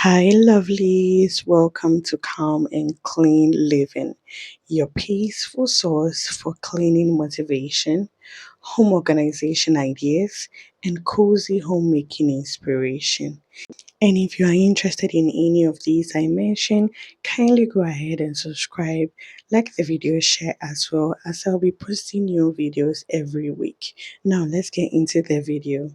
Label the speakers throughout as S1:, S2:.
S1: Hi, lovelies. Welcome to Calm and Clean Living, your peaceful source for cleaning motivation, home organization ideas, and cozy homemaking inspiration. And if you are interested in any of these I mentioned, kindly go ahead and subscribe, like the video, share as well, as I'll be posting new videos every week. Now, let's get into the video.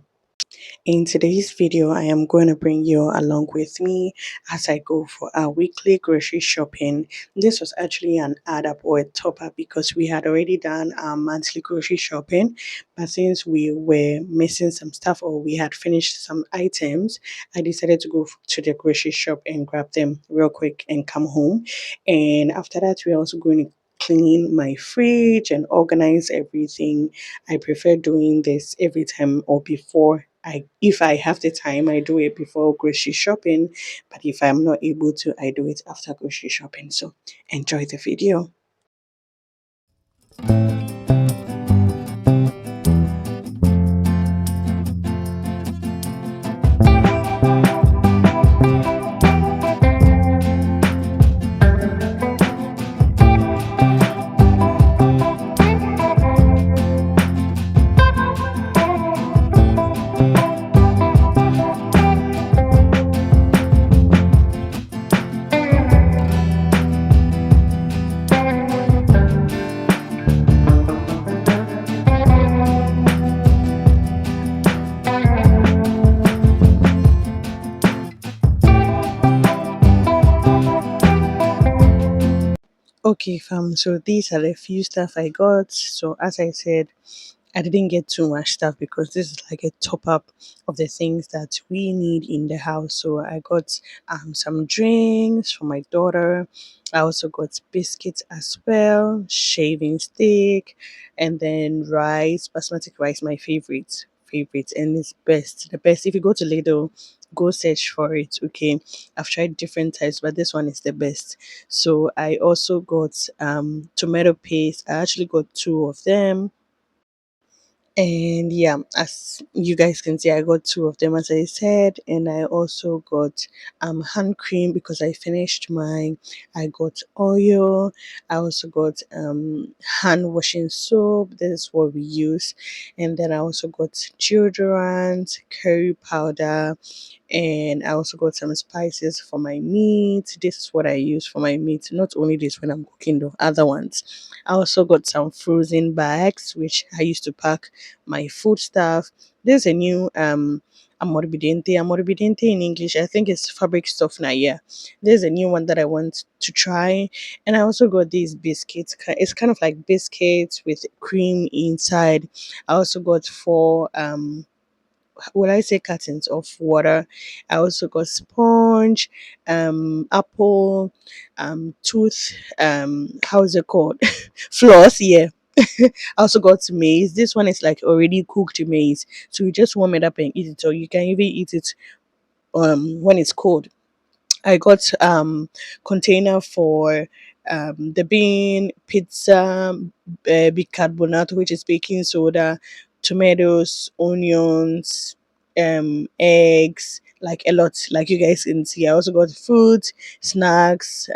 S1: In today's video, I am going to bring you along with me as I go for our weekly grocery shopping. This was actually an add up or a top up because we had already done our monthly grocery shopping. But since we were missing some stuff or we had finished some items, I decided to go to the grocery shop and grab them real quick and come home. And after that, we're also going to clean my fridge and organize everything. I prefer doing this every time or before if I have the time, I do it before grocery shopping. But if I'm not able to, I do it after grocery shopping. So enjoy the video. Okay, fam. So these are the few stuff I got. So as I said, I didn't get too much stuff because this is like a top up of the things that we need in the house. So I got some drinks for my daughter. I also got biscuits as well, shaving stick, and then rice, basmati rice, my favorite, and it's best. The best. If you go to Lidl, go search for it. Okay, I've tried different types, but this one is the best. So I also got tomato paste. I actually got two of them, and yeah, as you guys can see, I got two of them as I said, and I also got hand cream because I finished mine. I got oil. I also got hand washing soap. This is what we use, and then I also got deodorant, curry powder, and I also got some spices for my meat. This is what I use for my meat. Not only this when I'm cooking the other ones. I also got some frozen bags which I used to pack my food stuff. There's a new amorbidente in English. I think it's fabric softener. Yeah, there's a new one that I want to try, and I also got these biscuits. It's kind of like biscuits with cream inside. I also got four will I say cartons of water. I also got sponge, apple, tooth, how's it called? Floss, yeah. I also got maize. This one is like already cooked maize. So you just warm it up and eat it, or you can even eat it when it's cold. I got container for the bean, pizza, bicarbonate, which is baking soda, tomatoes, onions, eggs, like a lot. Like you guys can see, I also got food, snacks,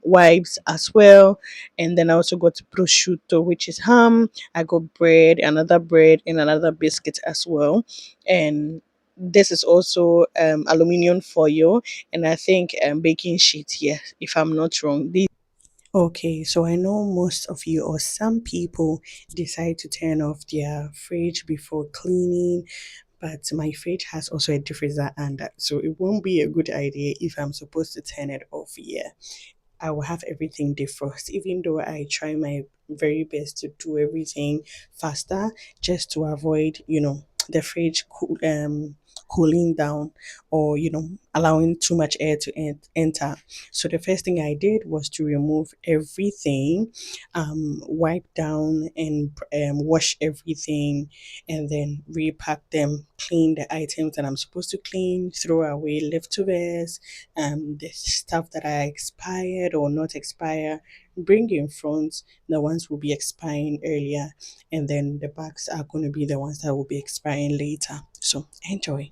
S1: wipes as well, and then I also got prosciutto, which is ham. I got bread, another bread, and another biscuit as well, and this is also aluminium foil, and I think baking sheet. Yeah, if I'm not wrong. Okay, so I know most of you or some people decide to turn off their fridge before cleaning, but my fridge has also a diffuser under, so it won't be a good idea if I'm supposed to turn it off. Yeah, I will have everything defrost, even though I try my very best to do everything faster just to avoid, the fridge cooling down or, allowing too much air to enter. So the first thing I did was to remove everything, wipe down and wash everything, and then repack them, clean the items that I'm supposed to clean, throw away leftovers, the stuff that are expired or not expire, bring in front. The ones will be expiring earlier, and then the bags are going to be the ones that will be expiring later. So enjoy.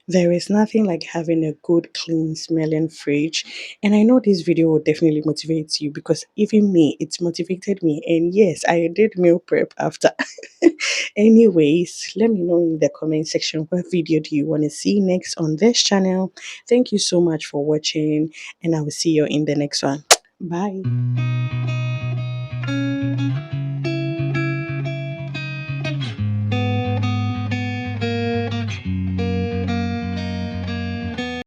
S1: There is nothing like having a good, clean smelling fridge. And I know this video will definitely motivate you because even me, it's motivated me. And yes, I did meal prep after. Anyways, let me know in the comment section what video do you want to see next on this channel. Thank you so much for watching, and I will see you in the next one. Bye.